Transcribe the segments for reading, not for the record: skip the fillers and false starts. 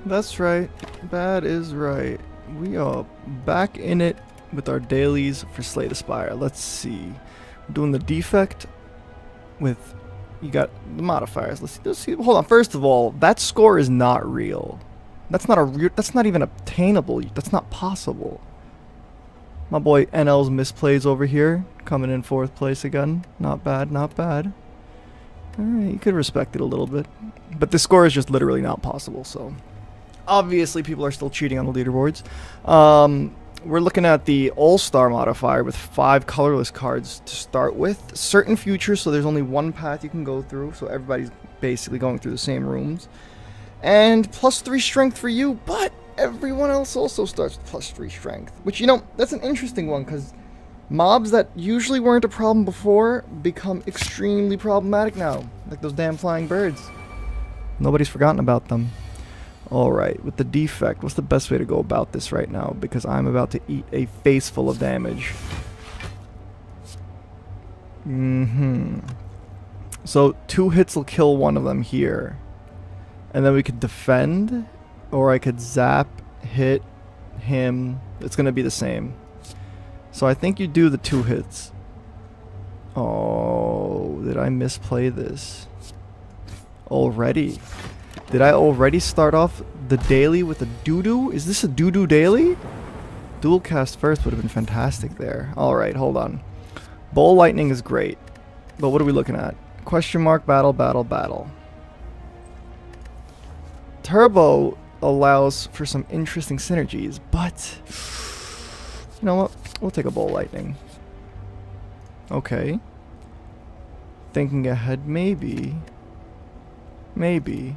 That's right. That is right. We are back in it with our dailies for Slay the Spire. Let's see. We're doing the defect with... You got the modifiers. Let's see. Hold on. First of all, that score is not real. That's not a real... That's not even obtainable. That's not possible. My boy NL's misplays over here. Coming in 4th place again. Not bad, not bad. Alright, you could respect it a little bit. But the score is just literally not possible, so... Obviously, people are still cheating on the leaderboards. We're looking at the All-Star modifier with 5 colorless cards to start with. Certain futures, so there's only one path you can go through, so everybody's basically going through the same rooms. And +3 strength for you, but everyone else also starts with +3 strength. Which, you know, that's an interesting one, because mobs that usually weren't a problem before become extremely problematic now. Like those damn flying birds. Nobody's forgotten about them. Alright, with the defect, what's the best way to go about this right now? Because I'm about to eat a face full of damage. So 2 hits will kill one of them here. And then we could defend, or I could zap, hit him. It's going to be the same. So I think you do the 2 hits. Oh, did I misplay this? Already? Did I already start off the daily with a doo-doo? Is this a doo-doo daily? Dual cast first would have been fantastic there. Alright, hold on. Bowl lightning is great. But what are we looking at? Question mark, battle, battle, battle. Turbo allows for some interesting synergies, but... You know what? We'll take a bowl lightning. Okay. Thinking ahead, maybe. Maybe.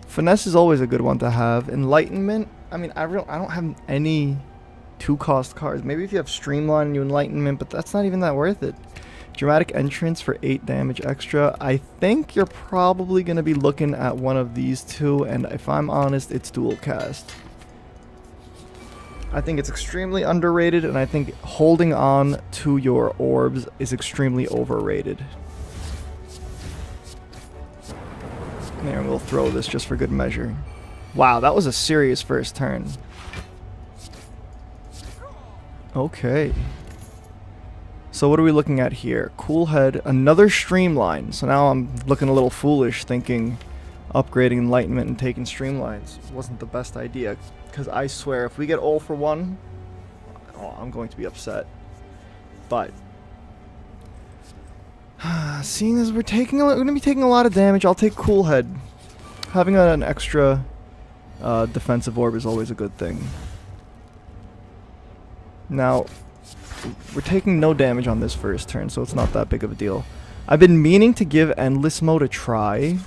Finesse is always a good one to have. Enlightenment, I mean, I don't have any 2-cost cards. Maybe if you have Streamline and you Enlightenment, but that's not even that worth it. Dramatic Entrance for 8 damage extra. I think you're probably going to be looking at one of these two, and if I'm honest, it's dual cast. I think it's extremely underrated, and I think holding on to your orbs is extremely overrated. There, we'll throw this just for good measure. Wow, that was a serious first turn. Okay. So what are we looking at here? Cool head, another streamline. So now I'm looking a little foolish thinking upgrading enlightenment and taking streamlines wasn't the best idea. Because I swear, if we get all for one, oh, I'm going to be upset. But... seeing as we're going to be taking a lot of damage, I'll take Cool Head. Having an extra defensive orb is always a good thing. Now, we're taking no damage on this first turn, so it's not that big of a deal. I've been meaning to give Endless Mode a try.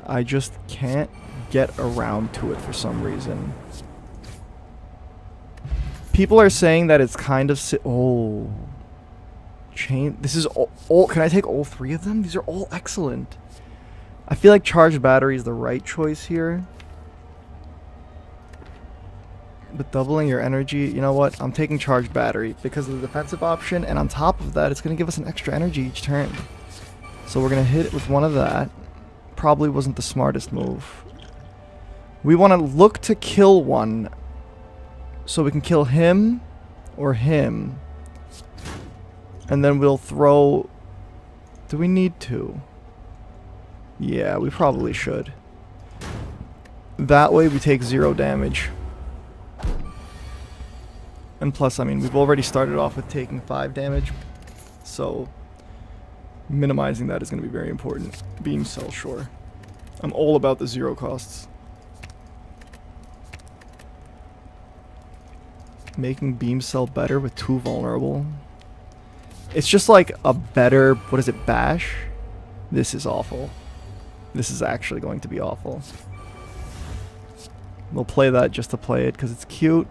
I just can't get around to it for some reason. People are saying that it's kind of... oh... chain. This is all. Can I take all 3 of them? These are all excellent. I feel like charged battery is the right choice here. But doubling your energy, you know what? I'm taking charged battery because of the defensive option, and on top of that, it's going to give us an extra energy each turn. So we're going to hit it with one of that. Probably wasn't the smartest move. We want to look to kill one so we can kill him or him. And then we'll throw... Do we need to? Yeah, we probably should. That way we take 0 damage. And plus, I mean, we've already started off with taking 5 damage. So, minimizing that is going to be very important. Beam Cell, sure. I'm all about the 0 costs. Making Beam Cell better with 2 vulnerable... It's just like a better, what is it, bash? This is awful. This is actually going to be awful. We'll play that just to play it because it's cute.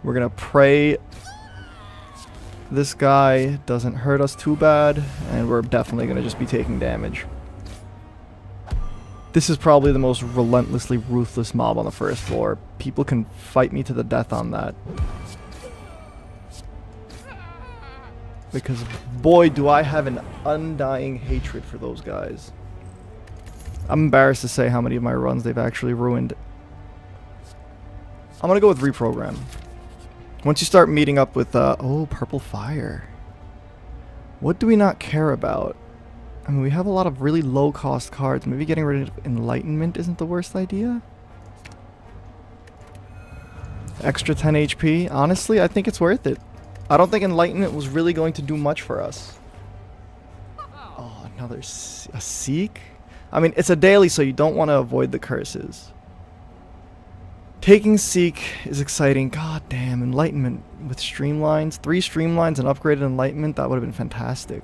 We're going to pray this guy doesn't hurt us too bad, and we're definitely going to just be taking damage. This is probably the most relentlessly ruthless mob on the first floor. People can fight me to the death on that. Because, boy, do I have an undying hatred for those guys. I'm embarrassed to say how many of my runs they've actually ruined. I'm gonna go with reprogram. Once you start meeting up with, oh, purple fire. What do we not care about? I mean, we have a lot of really low-cost cards. Maybe getting rid of Enlightenment isn't the worst idea? Extra 10 HP? Honestly, I think it's worth it. I don't think Enlightenment was really going to do much for us. Oh, another... a Seek? I mean, it's a daily, so you don't want to avoid the curses. Taking Seek is exciting. God damn, Enlightenment with Streamlines. 3 Streamlines and upgraded Enlightenment, that would have been fantastic.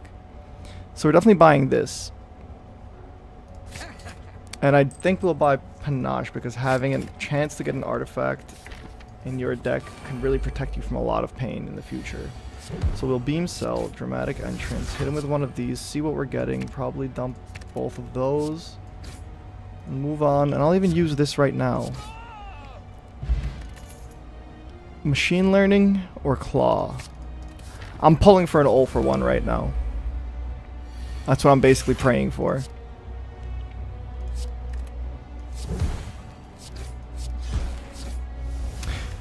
So we're definitely buying this. And I think we'll buy Panache because having a chance to get an artifact in your deck can really protect you from a lot of pain in the future. So we'll Beam Cell, Dramatic Entrance, hit him with one of these, see what we're getting, probably dump both of those, and move on, and I'll even use this right now. Machine Learning or Claw? I'm pulling for an all for one right now. That's what I'm basically praying for.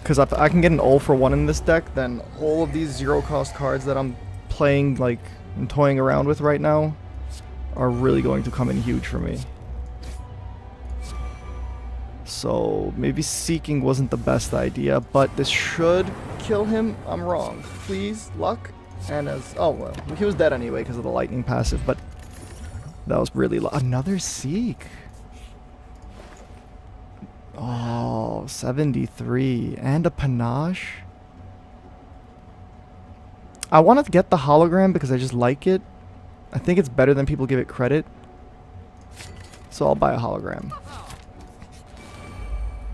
Because if I can get an all for one in this deck, then all of these zero cost cards that I'm playing, like, and toying around with right now are really going to come in huge for me. So maybe Seeking wasn't the best idea, but this should kill him. I'm wrong. Please, luck. And as... oh, well, he was dead anyway because of the lightning passive, but that was really... another Seek. Oh, 73. And a Panache. I wanted to get the hologram because I just like it. I think it's better than people give it credit. So I'll buy a hologram.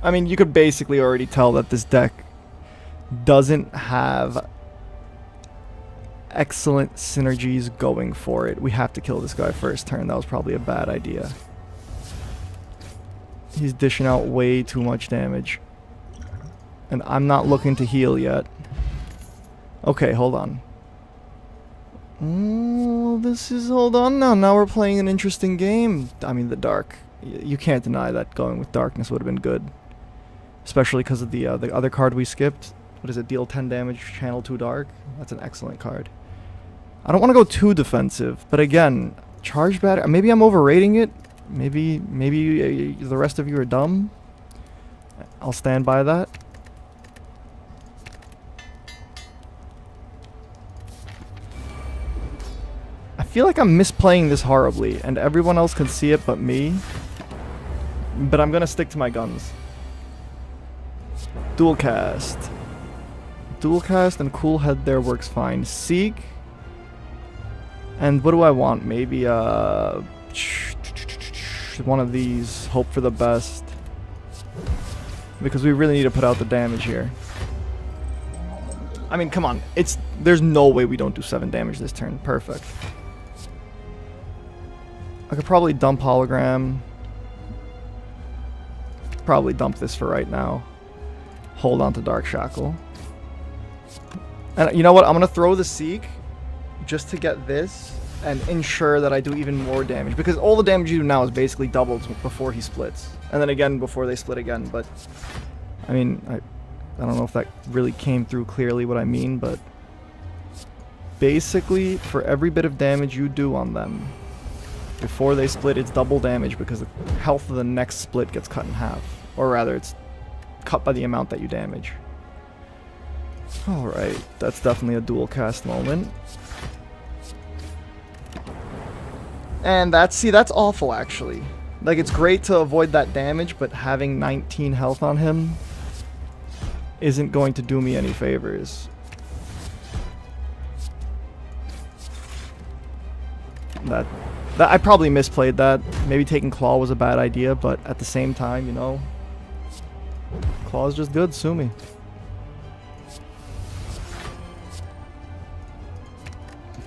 I mean, you could basically already tell that this deck doesn't have excellent synergies going for it. We have to kill this guy first turn. That was probably a bad idea. He's dishing out way too much damage. And I'm not looking to heal yet. Okay, hold on. This is... hold on now. Now we're playing an interesting game. I mean, the dark. You can't deny that going with darkness would have been good. Especially because of the other card we skipped. What is it? Deal 10 damage, channel 2 dark. That's an excellent card. I don't want to go too defensive, but again, charge battery. Maybe I'm overrating it. Maybe the rest of you are dumb. I'll stand by that. I feel like I'm misplaying this horribly, and everyone else can see it but me. But I'm gonna stick to my guns. Dual cast. Dual cast and cool head there works fine. Seek. And what do I want? Maybe one of these. Hope for the best. Because we really need to put out the damage here. I mean, come on. There's no way we don't do 7 damage this turn. Perfect. I could probably dump hologram. Probably dump this for right now. Hold on to Dark Shackle. And you know what? I'm going to throw the Seek just to get this and ensure that I do even more damage. Because all the damage you do now is basically doubled before he splits. And then again before they split again. But, I mean, I don't know if that really came through clearly what I mean. But basically, for every bit of damage you do on them before they split, it's double damage because the health of the next split gets cut in half. Or rather, it's cut by the amount that you damage. Alright, that's definitely a dual cast moment. And that's awful actually. Like, it's great to avoid that damage, but having 19 health on him isn't going to do me any favors. That I probably misplayed that. Maybe taking Claw was a bad idea, but at the same time, you know, Claw's just good, sue me.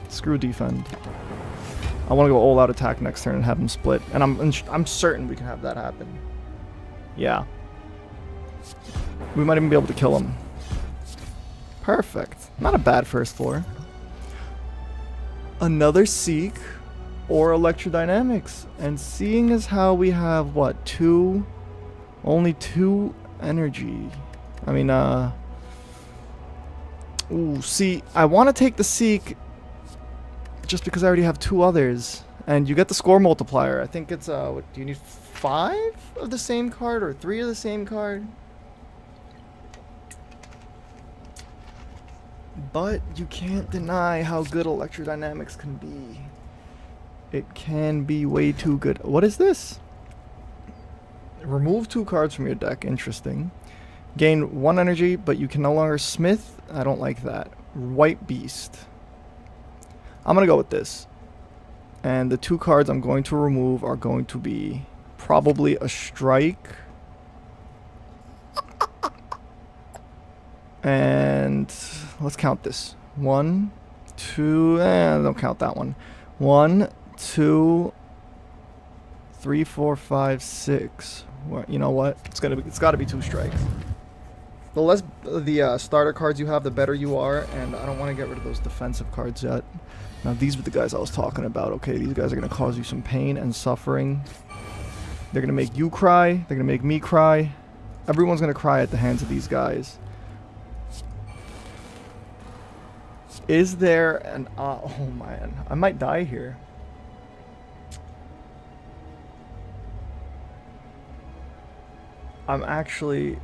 Screw defend. I want to go all out attack next turn and have him split, and I'm certain we can have that happen. Yeah. We might even be able to kill him. Perfect. Not a bad first floor. Another Seek. or electrodynamics. And seeing as how we have, what, only two energy. I mean, ooh, see, I want to take the Seek just because I already have two others. And you get the score multiplier. I think it's, what, do you need 5 of the same card or 3 of the same card? But you can't deny how good electrodynamics can be. It can be way too good. What is this? Remove 2 cards from your deck. Interesting. Gain 1 energy, but you can no longer smith. I don't like that. White Beast. I'm going to go with this. And the 2 cards I'm going to remove are going to be probably a Strike. And let's count this. 1, 2, don't count that one. 1, 2, 3, 4, 5, 6. Well, you know what? It's got to be 2 strikes. The less the starter cards you have, the better you are, and I don't want to get rid of those defensive cards yet. Now these were the guys I was talking about. Okay, these guys are going to cause you some pain and suffering. They're going to make you cry. They're going to make me cry. Everyone's going to cry at the hands of these guys. Is there an... oh man, I might die here. I'm actually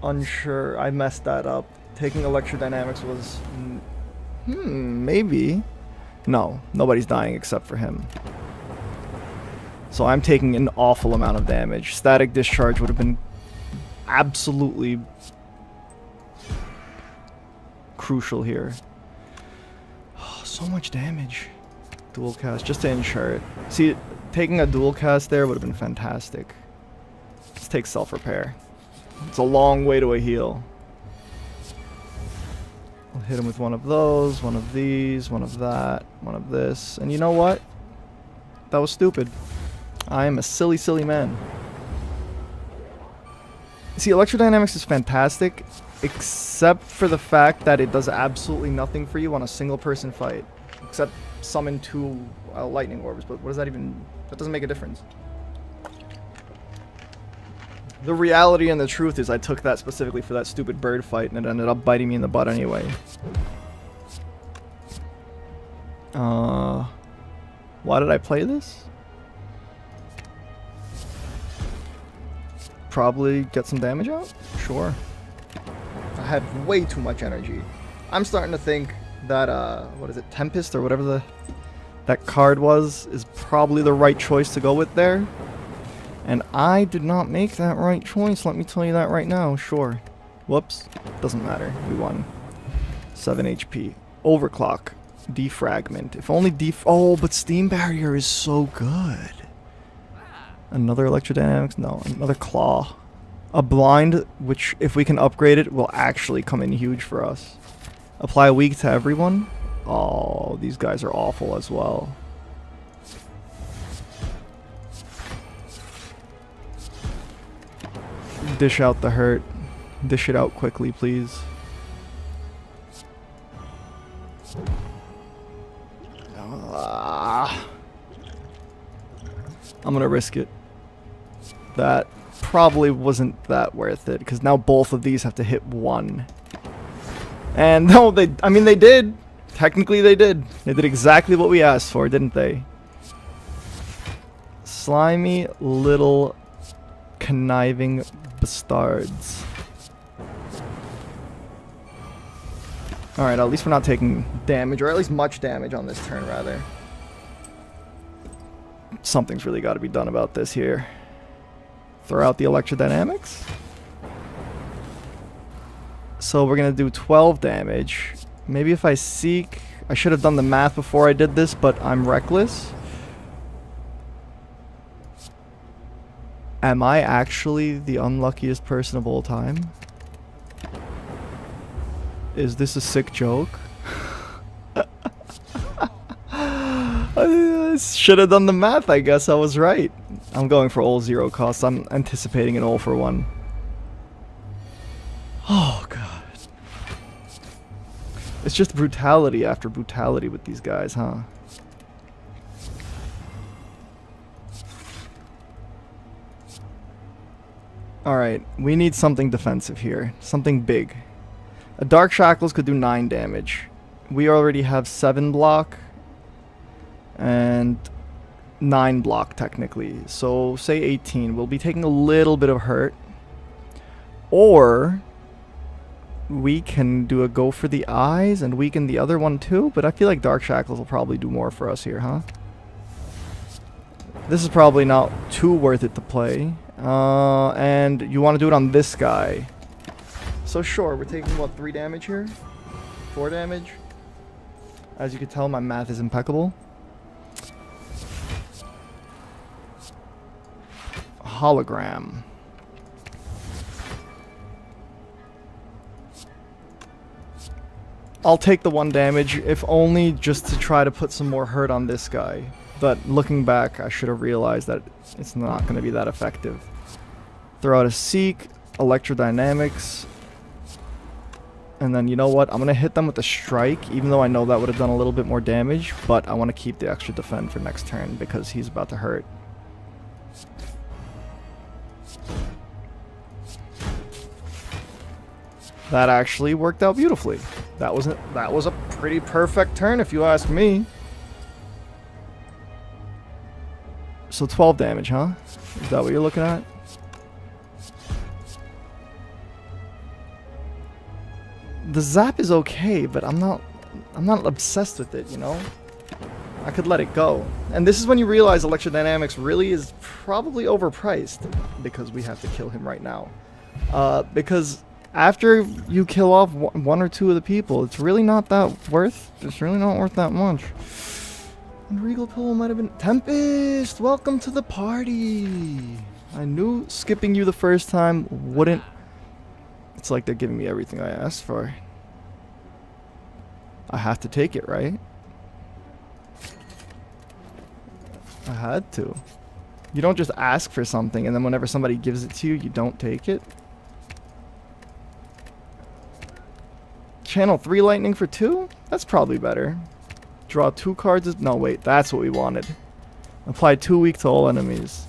unsure. I messed that up. Taking electrodynamics was... maybe. No, nobody's dying except for him. So I'm taking an awful amount of damage. Static Discharge would have been absolutely crucial here. Oh, so much damage. Dual cast, just to ensure it. See, taking a dual cast there would have been fantastic. Let's take self-repair. It's a long way to a heal. I'll hit him with one of those, one of these, one of that, one of this. And you know what? That was stupid. I am a silly, silly man. See, electrodynamics is fantastic, except for the fact that it does absolutely nothing for you on a single-person fight. Except summon 2 lightning orbs, but what does that even... That doesn't make a difference. The reality and the truth is I took that specifically for that stupid bird fight, and it ended up biting me in the butt anyway. Why did I play this? Probably get some damage out? Sure. I had way too much energy. I'm starting to think that, what is it, Tempest or whatever that card was, is probably the right choice to go with there. And I did not make that right choice, let me tell you that right now. Sure. Whoops. Doesn't matter. We won. 7 HP. Overclock. Defragment. If only oh, but Steam Barrier is so good. Another electrodynamics? No, another claw. A blind, which if we can upgrade it, will actually come in huge for us. Apply weak to everyone? Oh, these guys are awful as well. Dish out the hurt. Dish it out quickly, please. I'm gonna risk it. That probably wasn't that worth it, because now both of these have to hit 1. And no, I mean they did. Technically they did. They did exactly what we asked for, didn't they? Slimy little conniving bastards. Alright, at least we're not taking damage, or at least much damage on this turn, rather. Something's really got to be done about this here. Throw out the electrodynamics. So we're going to do 12 damage. Maybe if I seek... I should have done the math before I did this, but I'm reckless. Am I actually the unluckiest person of all time? Is this a sick joke? I should have done the math, I guess I was right. I'm going for all 0 costs. I'm anticipating an all for 1. Oh, God. It's just brutality after brutality with these guys, huh? Alright, we need something defensive here. Something big. A Dark Shackles could do 9 damage. We already have 7 block. And 9 block, technically. So, say 18. We'll be taking a little bit of hurt. Or we can do a go for the eyes and weaken the other one too. But I feel like Dark Shackles will probably do more for us here, huh? This is probably not too worth it to play. And you want to do it on this guy. So sure, we're taking, what, 3 damage here? 4 damage? As you can tell, my math is impeccable. Hologram. I'll take the 1 damage, if only just to try to put some more hurt on this guy. But looking back, I should have realized that it's not going to be that effective. Throw out a Seek, Electrodynamics. And then, you know what? I'm going to hit them with the Strike, even though I know that would have done a little bit more damage. But I want to keep the extra defend for next turn because he's about to hurt. That actually worked out beautifully. That was a pretty perfect turn, if you ask me. So 12 damage, huh? Is that what you're looking at? The zap is okay, but I'm not obsessed with it, you know? I could let it go. And this is when you realize Electrodynamics really is probably overpriced because we have to kill him right now. Because after you kill off 1 or 2 of the people, it's really not that worth. It's really not worth that much. And Regal Pillow might have been Tempest. Welcome to the party. I knew skipping you the first time wouldn't. It's like they're giving me everything I asked for. I have to take it, right? I had to. You don't just ask for something and then whenever somebody gives it to you, you don't take it. Channel 3 lightning for 2? That's probably better. Draw 2 cards. No, wait. That's what we wanted. Apply 2 weak to all enemies.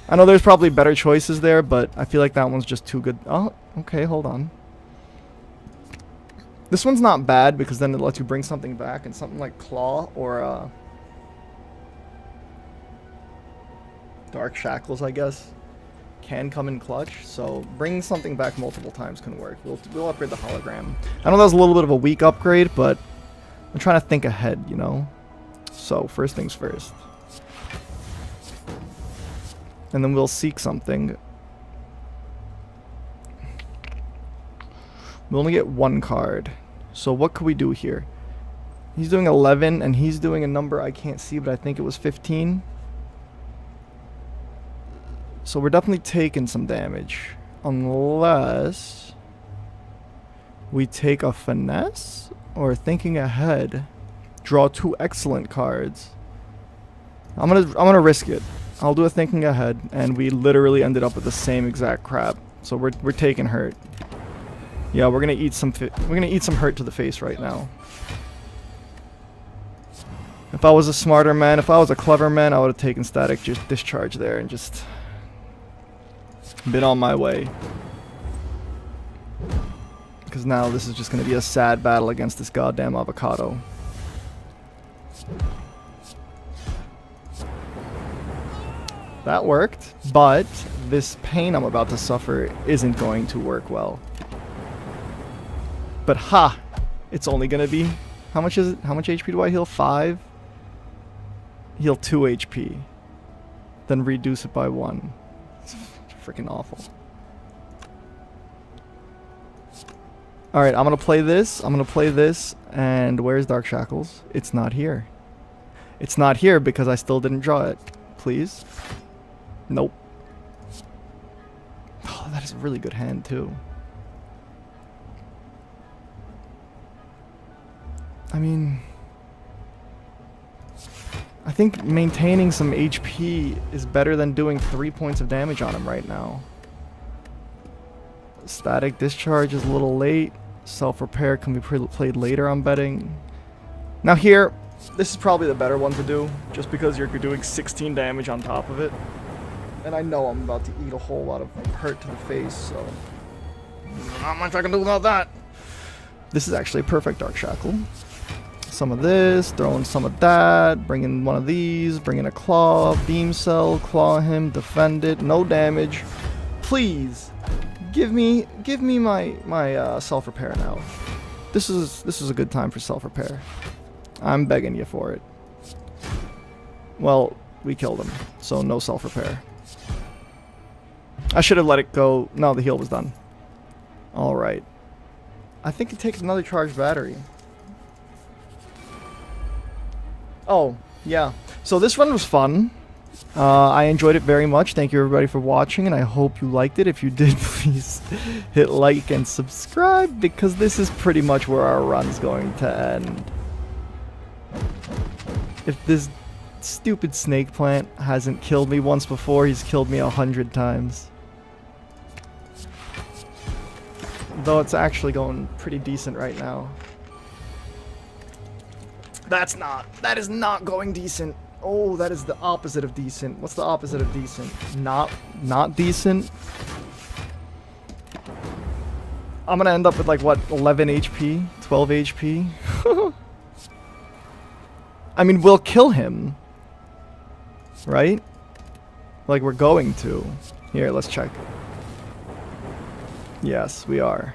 I know there's probably better choices there, but I feel like that one's just too good. Oh, okay. Hold on. This one's not bad because then it lets you bring something back, and something like Claw or Dark Shackles, I guess, can come in clutch. So bringing something back multiple times can work. We'll upgrade the hologram. I know that was a little bit of a weak upgrade, but I'm trying to think ahead, you know? So, first things first. And then we'll seek something. We'll only get 1 card. So what could we do here? He's doing 11, and he's doing a number I can't see, but I think it was 15. So we're definitely taking some damage. Unless we take a finesse? Or thinking ahead, draw 2 excellent cards. I'm gonna risk it. I'll do a thinking ahead, and we literally ended up with the same exact crap. So we're taking hurt. Yeah, we're gonna eat some hurt to the face right now. If I was a smarter man, if I was a clever man, I would have taken static discharge there and just been on my way. Because now this is just going to be a sad battle against this goddamn avocado. That worked, but this pain I'm about to suffer isn't going to work well. But ha! It's only going to be... How much is it? How much HP do I heal? 5? Heal 2 HP. Then reduce it by 1. It's freaking awful. Alright, I'm gonna play this, and where's Dark Shackles? It's not here. It's not here because I still didn't draw it. Please? Nope. Oh, that is a really good hand, too. I mean... I think maintaining some HP is better than doing 3 points of damage on him right now. Static discharge is a little late. Self-repair can be played later, I'm betting. Now here, this is probably the better one to do, just because you're doing 16 damage on top of it. And I know I'm about to eat a whole lot of hurt to the face, so not much I can do about that. This is actually a perfect Dark Shackle. Some of this, throw in some of that, bring in one of these, bring in a claw, beam cell, claw him, defend it, no damage. Please, give me my self-repair now. This is a good time for self-repair. I'm begging you for it. Well, we killed him, so no self-repair. I should have let it go. No, the heal was done. Alright. I think it takes another charged battery. Oh, yeah. So this run was fun. I enjoyed it very much. Thank you everybody for watching, and I hope you liked it. If you did, please hit like and subscribe, because this is pretty much where our run's going to end. If this stupid snake plant hasn't killed me once before, he's killed me 100 times. Though it's actually going pretty decent right now. That is not going decent. Oh, that is the opposite of decent. What's the opposite of decent? Not decent. I'm gonna end up with like, what, 11 HP? 12 HP? I mean, we'll kill him. Right? Like, we're going to. Here, let's check. Yes, we are.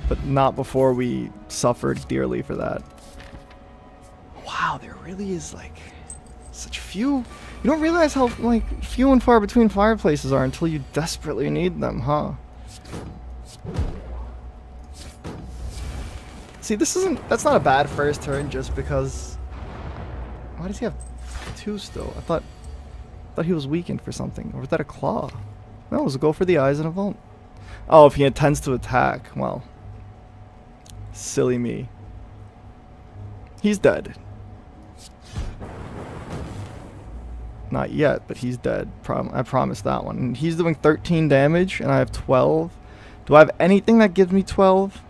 But not before we suffered dearly for that. Wow, there really is, like, such few... You don't realize how, like, few and far between fireplaces are until you desperately need them, huh? See, that's not a bad first turn just because... Why does he have 2 still? I thought he was weakened for something. Or was that a claw? No, it was a go for the eyes and a vault. Oh, if he intends to attack. Well. Silly me. He's dead. Not yet, but he's dead. I promise that one. And he's doing 13 damage, and I have 12. Do I have anything that gives me 12?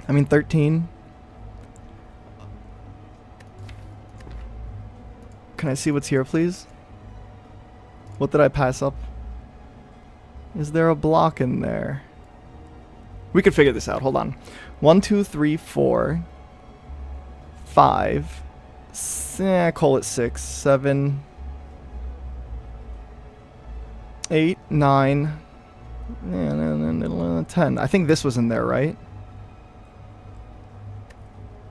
I mean 13. Can I see what's here, please? What did I pass up? Is there a block in there? We could figure this out. Hold on. 1, 2, 3, 4, 5. Call it 6, 7, 8, 9, 10. I think this was in there, right?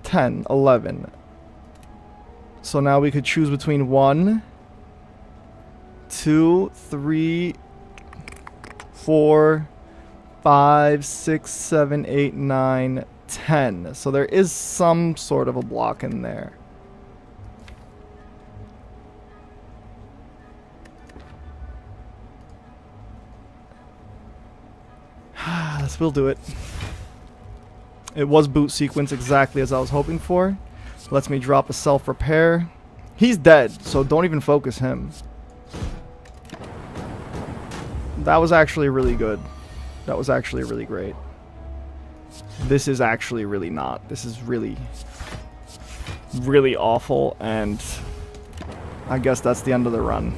10, 11. So now we could choose between 1, 2, 3, 4, 5, 6, 7, 8, 9, 10. So there is some sort of a block in there. This will do it. It was boot sequence exactly as I was hoping for. Lets me drop a self-repair. He's dead, so don't even focus him. That was actually really good. That was actually really great. This is actually really not. This is really, really awful, and I guess that's the end of the run.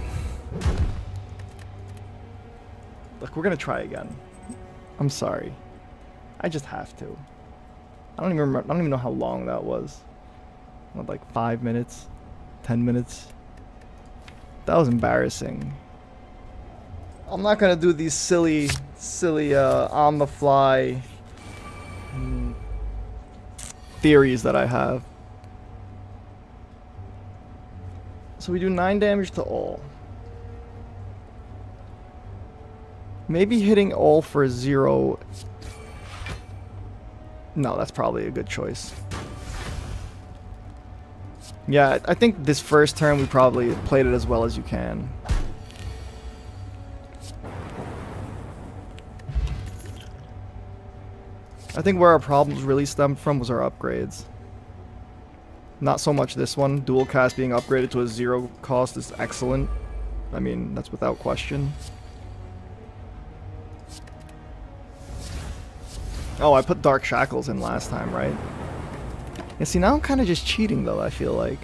Look, we're gonna try again. I'm sorry. I just have to. I don't even remember. I don't even know how long that was. What, like 5 minutes? 10 minutes? That was embarrassing. I'm not gonna do these silly on the fly theories that I have. So we do 9 damage to all. Maybe hitting all for 0. No, that's probably a good choice. Yeah, I think this first turn we probably played it as well as you can. I think where our problems really stemmed from was our upgrades. Not so much this one. Dual cast being upgraded to a 0 cost is excellent. I mean, that's without question. Oh, I put Dark Shackles in last time, right? Yeah, see, now I'm kind of just cheating, though, I feel like.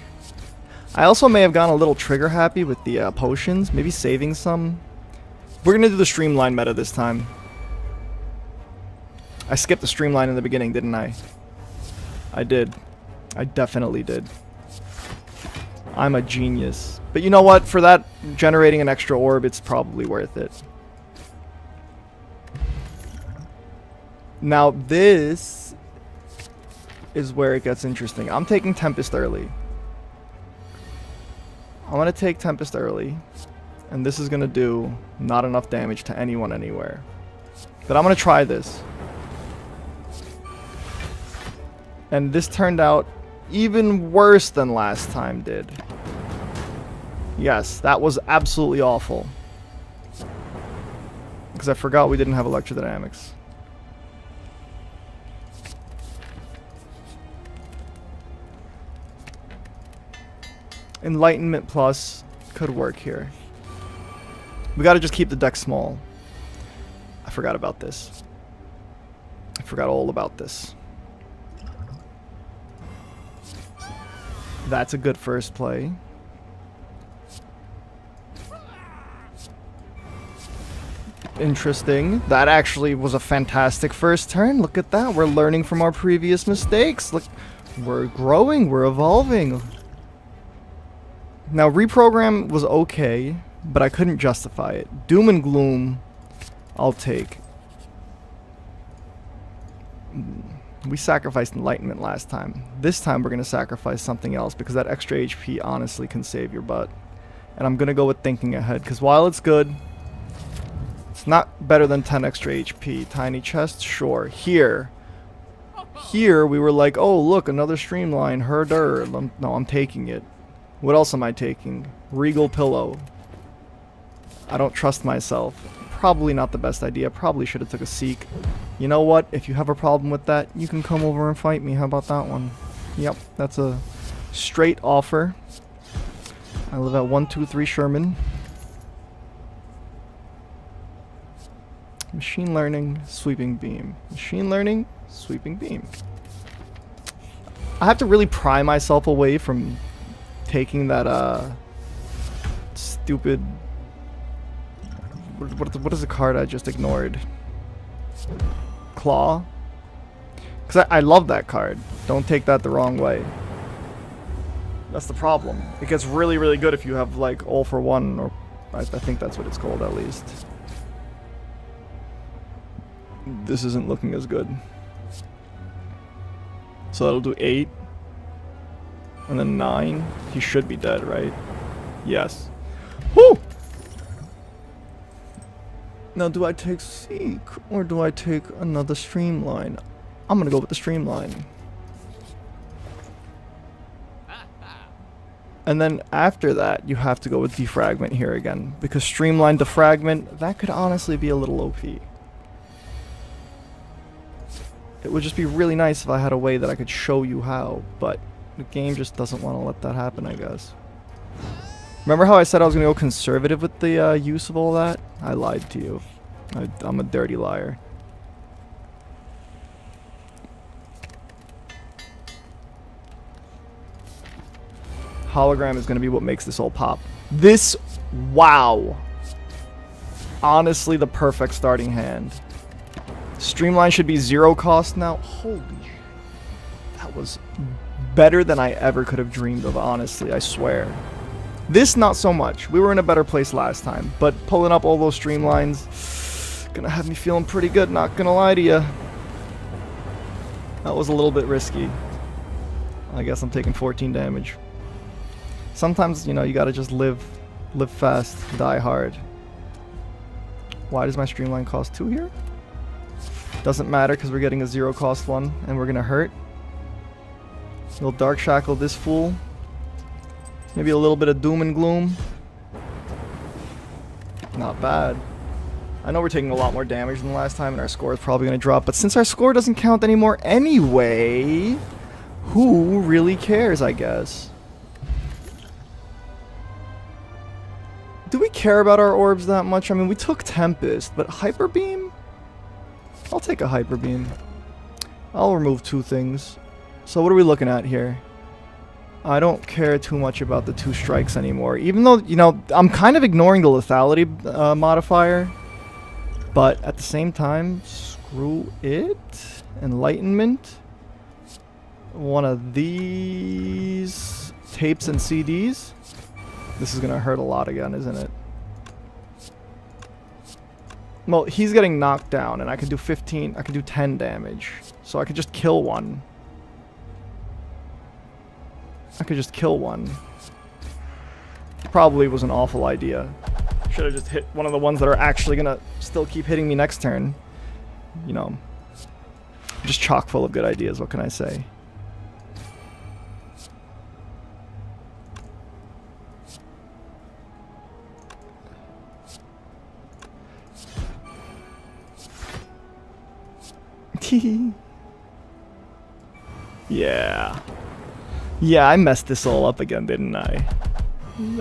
I also may have gone a little trigger happy with the potions. Maybe saving some. We're going to do the streamline meta this time. I skipped the streamline in the beginning, didn't I? I did. I definitely did. I'm a genius. But you know what? For that, generating an extra orb, it's probably worth it. Now this is where it gets interesting. I'm taking Tempest early. I'm going to take Tempest early. And this is going to do not enough damage to anyone anywhere. But I'm going to try this. And this turned out even worse than last time did. Yes, that was absolutely awful. Because I forgot we didn't have electrodynamics. Enlightenment Plus could work here. We gotta just keep the deck small. I forgot about this. I forgot all about this. That's a good first play. Interesting. That actually was a fantastic first turn. Look at that. We're learning from our previous mistakes. Look, we're growing. We're evolving. Now, reprogram was okay, but I couldn't justify it. Doom and Gloom, I'll take. We sacrificed Enlightenment last time. This time we're going to sacrifice something else because that extra HP honestly can save your butt. And I'm going to go with Thinking Ahead because while it's good, it's not better than 10 extra HP. Tiny chest, sure. Here we were like, oh look, another streamline, herder. No, I'm taking it. What else am I taking? Regal Pillow. I don't trust myself. Probably not the best idea. Probably should have took a Seek. You know what? If you have a problem with that, you can come over and fight me. How about that one? Yep, that's a straight offer. I live at 123 Sherman. Machine Learning, Sweeping Beam. Machine Learning, Sweeping Beam. I have to really pry myself away from taking that stupid... What is the card I just ignored? Claw? Because I love that card. Don't take that the wrong way. That's the problem. It gets really, really good if you have, like, all for one, or I think that's what it's called, at least. This isn't looking as good. So that'll do 8. And then 9. He should be dead, right? Yes. Woo! Now, do I take Seek, or do I take another Streamline? I'm gonna go with the Streamline. And then after that, you have to go with Defragment here again. Because Streamline Defragment, that could honestly be a little OP. It would just be really nice if I had a way that I could show you how, but the game just doesn't want to let that happen, I guess. Remember how I said I was going to go conservative with the use of all that? I lied to you. I'm a dirty liar. Hologram is going to be what makes this all pop. This, wow. Honestly, the perfect starting hand. Streamline should be 0 cost now. Holy shit. That was better than I ever could have dreamed of, honestly, I swear. This, not so much. We were in a better place last time, but pulling up all those streamlines, gonna have me feeling pretty good, not gonna lie to you. That was a little bit risky. I guess I'm taking 14 damage. Sometimes, you know, you gotta just live fast, die hard. Why does my streamline cost 2 here? Doesn't matter because we're getting a 0 cost one and we're gonna hurt. We'll Dark Shackle this fool. Maybe a little bit of Doom and Gloom. Not bad. I know we're taking a lot more damage than last time and our score is probably gonna drop, but since our score doesn't count anymore anyway, who really cares, I guess? Do we care about our orbs that much? I mean, we took Tempest, but Hyper Beam? I'll take a Hyper Beam. I'll remove 2 things. So what are we looking at here? I don't care too much about the 2 strikes anymore. Even though, you know, I'm kind of ignoring the lethality modifier. But at the same time, screw it. Enlightenment. One of these tapes and CDs. This is going to hurt a lot again, isn't it? Well, he's getting knocked down, and I can do 15, I can do 10 damage. So I could just kill one. I could just kill one. Probably was an awful idea. Should have just hit one of the ones that are actually gonna still keep hitting me next turn. You know. Just chock full of good ideas, what can I say? Yeah. Yeah, I messed this all up again, didn't I?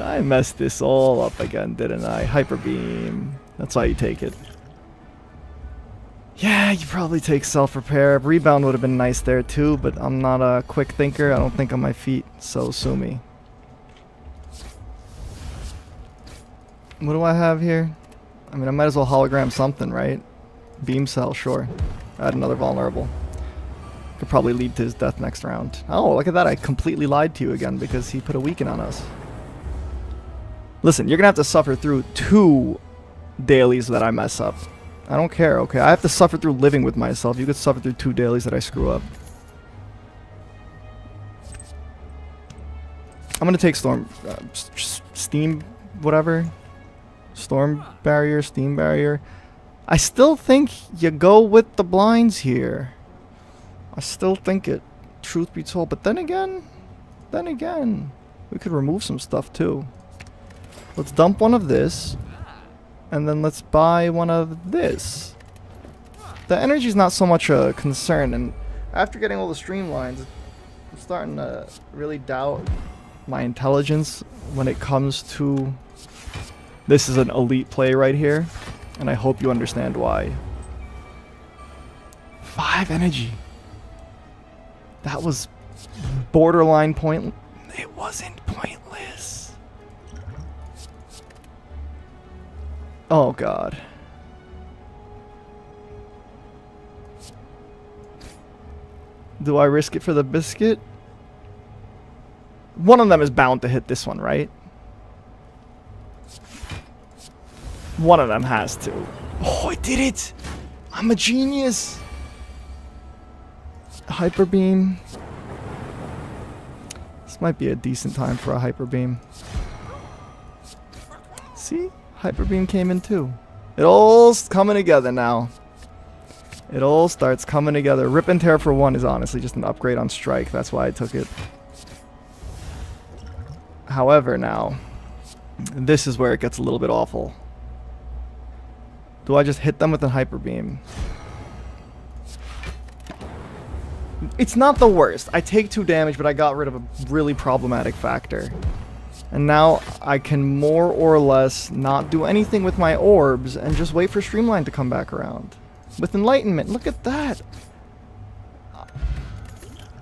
I messed this all up again, didn't I? Hyper beam. That's why you take it. Yeah, you probably take self-repair. Rebound would have been nice there too, but I'm not a quick thinker. I don't think on my feet, so sue me. What do I have here? I mean, I might as well hologram something, right? Beam cell, sure. Add another vulnerable. Could probably lead to his death next round. Oh, look at that. I completely lied to you again because he put a weaken on us. Listen, you're going to have to suffer through 2 dailies that I mess up. I don't care, okay? I have to suffer through living with myself. You could suffer through 2 dailies that I screw up. I'm going to take Storm... Steam... whatever. Storm barrier, Steam barrier. I still think you go with the blinds here. I still think it, truth be told. But then again, we could remove some stuff too. Let's dump one of this, and then let's buy one of this. The energy's not so much a concern, and after getting all the streamlines, I'm starting to really doubt my intelligence when it comes to... This is an elite play right here, and I hope you understand why. 5 energy. That was borderline pointless. It wasn't pointless. Oh god. Do I risk it for the biscuit? One of them is bound to hit this one, right? One of them has to. Oh, I did it! I'm a genius! Hyper beam. This might be a decent time for a hyper beam. See? Hyper beam came in too. It all's coming together now. It all starts coming together. Rip and tear for 1 is honestly just an upgrade on strike. That's why I took it. However, now, this is where it gets a little bit awful. Do I just hit them with a hyper beam? It's not the worst. I take 2 damage, but I got rid of a really problematic factor. And now I can more or less not do anything with my orbs and just wait for Streamline to come back around. With Enlightenment, look at that!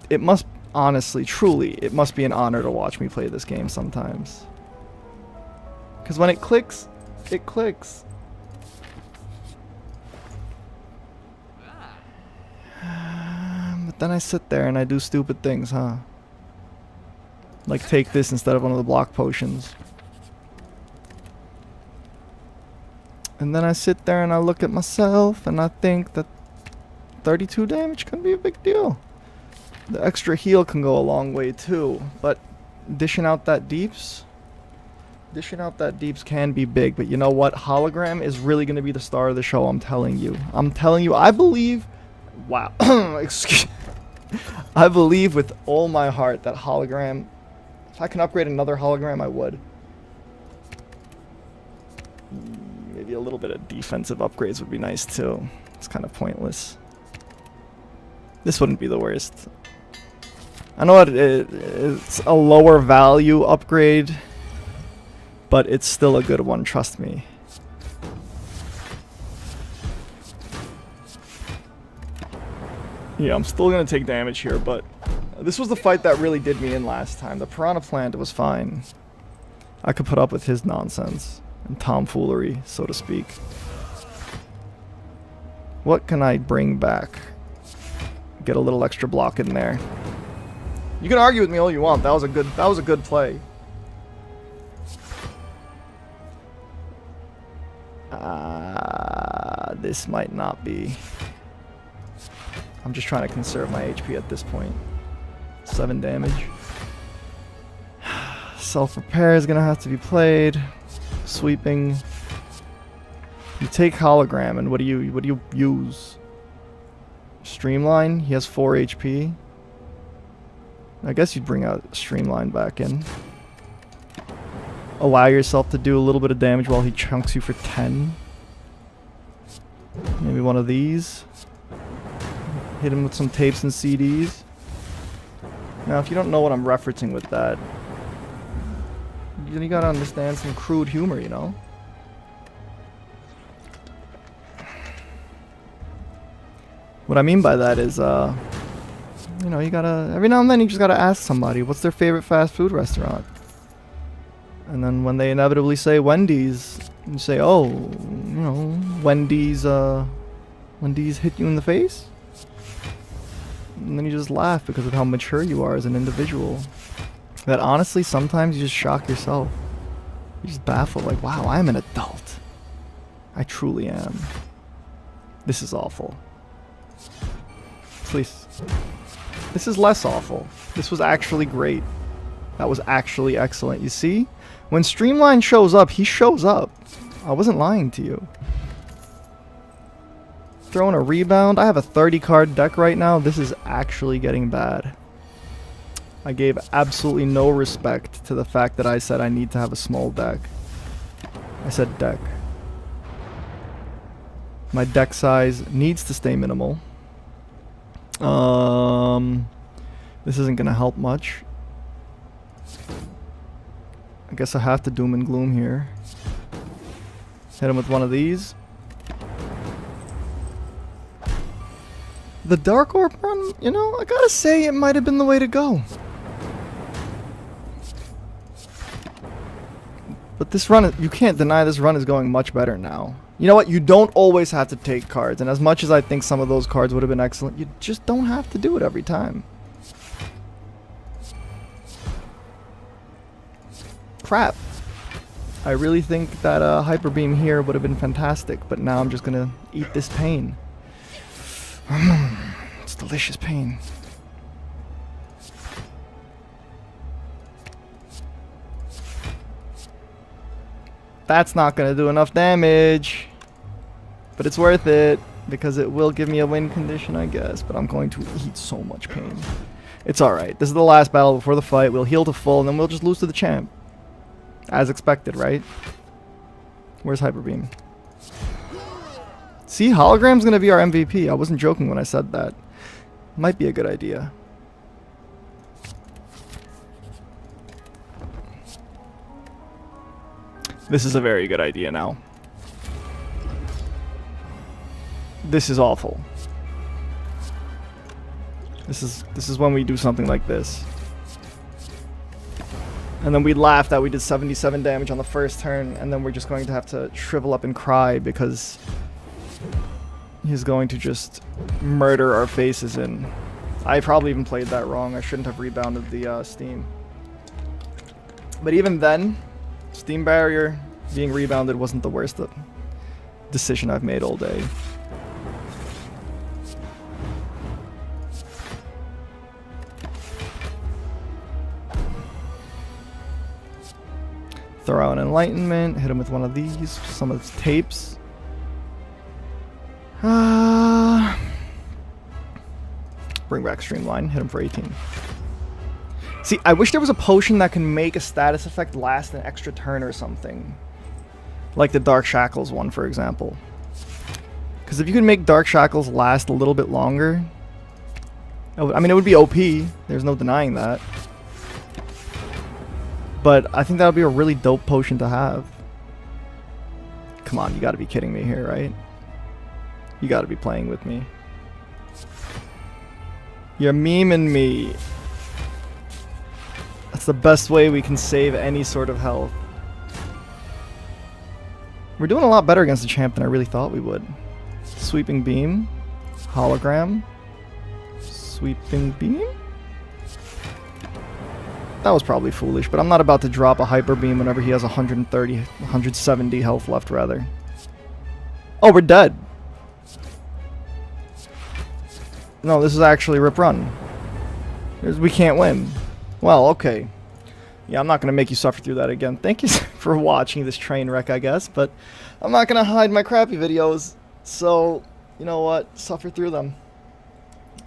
It must, honestly, truly, it must be an honor to watch me play this game sometimes. Because when it clicks, it clicks. But then I sit there and I do stupid things, huh? Like take this instead of one of the block potions. And then I sit there and I look at myself and I think that 32 damage can be a big deal. The extra heal can go a long way too. But dishing out that deeps can be big. But you know what? Hologram is really going to be the star of the show, I'm telling you. I believe... Wow. Excuse. I believe with all my heart that hologram... If I can upgrade another hologram, I would. Maybe a little bit of defensive upgrades would be nice too. It's kind of pointless. This wouldn't be the worst. I know it's a lower value upgrade, but it's still a good one, trust me. Yeah, I'm still going to take damage here, but This was the fight that really did me in last time. The Piranha Plant was fine. I could put up with his nonsense and tomfoolery, so to speak. What can I bring back? Get a little extra block in there. You can argue with me all you want. That was a good play. This might not be. I'm just trying to conserve my HP at this point. 7 damage. Self-repair is gonna have to be played. Sweeping. You take hologram, and what do you use? Streamline. He has 4 HP. I guess you'd bring out Streamline back in. Allow yourself to do a little bit of damage while he chunks you for 10. Maybe one of these. Hit him with some tapes and CDs. Now, if you don't know what I'm referencing with that, you gotta understand some crude humor, you know? What I mean by that is, you know, you gotta, every now and then you just gotta ask somebody, what's their favorite fast food restaurant? And then when they inevitably say Wendy's, you say, oh, you know, Wendy's hit you in the face? And then you just laugh because of how mature you are as an individual. That honestly, sometimes you just shock yourself. You just baffle, like, wow, I'm an adult. I truly am. This is awful. Please. This is less awful. This was actually great. That was actually excellent. You see? When Streamline shows up, he shows up. I wasn't lying to you. Throwing a rebound. I have a 30 card deck right now. This is actually getting bad. I gave absolutely no respect to the fact that I said I need to have a small deck. I said deck. My deck size needs to stay minimal. This isn't gonna help much. I guess I have to doom and gloom here. Hit him with one of these. The Dark Orb run, you know, I gotta say it might have been the way to go. But this run, you can't deny this run is going much better now. You know what? You don't always have to take cards. And as much as I think some of those cards would have been excellent, you just don't have to do it every time. Crap. I really think that Hyper Beam here would have been fantastic. But now I'm just going to eat this pain. It's delicious pain. That's not going to do enough damage. But it's worth it, because it will give me a win condition, I guess. But I'm going to eat so much pain. It's alright. This is the last battle before the fight. We'll heal to full, and then we'll just lose to the champ. As expected, right? Where's Hyper Beam? See, Hologram's going to be our MVP. I wasn't joking when I said that. Might be a good idea. This is a very good idea now. This is awful. This is when we do something like this. And then we laugh that we did 77 damage on the first turn, and then we're just going to have to shrivel up and cry because he's going to just murder our faces in. I probably even played that wrong. I shouldn't have rebounded the Steam. But even then, Steam Barrier being rebounded wasn't the worst decision I've made all day. Throw out an Enlightenment, hit him with one of these, some of his tapes. Bring back Streamline, hit him for 18. See, I wish there was a potion that can make a status effect last an extra turn or something. Like the Dark Shackles one, for example. Because if you can make Dark Shackles last a little bit longer... I mean, it would be OP. There's no denying that. But I think that would be a really dope potion to have. Come on, you gotta be kidding me here, right? You gotta be playing with me. You're memeing me. That's the best way we can save any sort of health. We're doing a lot better against the champ than I really thought we would. Sweeping beam. Hologram. Sweeping beam? That was probably foolish, but I'm not about to drop a hyper beam whenever he has 130, 170 health left, rather. Oh, we're dead. No, this is actually Rip Run. We can't win. Well, okay. Yeah, I'm not going to make you suffer through that again. Thank you for watching this train wreck, I guess, but I'm not going to hide my crappy videos, so, you know what? Suffer through them.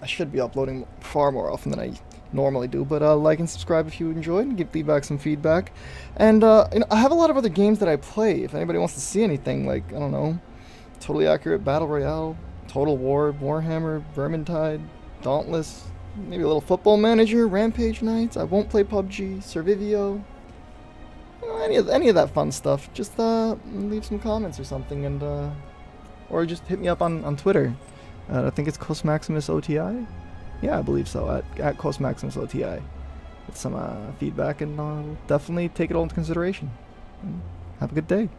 I should be uploading far more often than I normally do, but like and subscribe if you enjoyed, and give feedback some feedback. And, you know, I have a lot of other games that I play. If anybody wants to see anything, like, I don't know, Totally Accurate Battle Royale, Total War, Warhammer, Vermintide, Dauntless, maybe a little Football Manager, Rampage Nights. I won't play PUBG, Survivio. You know, any of that fun stuff. Just leave some comments or something, and or just hit me up on Twitter. I think it's CosMaximusOTI. Yeah, I believe so. At CosMaximusOTI. With some feedback, and I'll definitely take it all into consideration. And have a good day.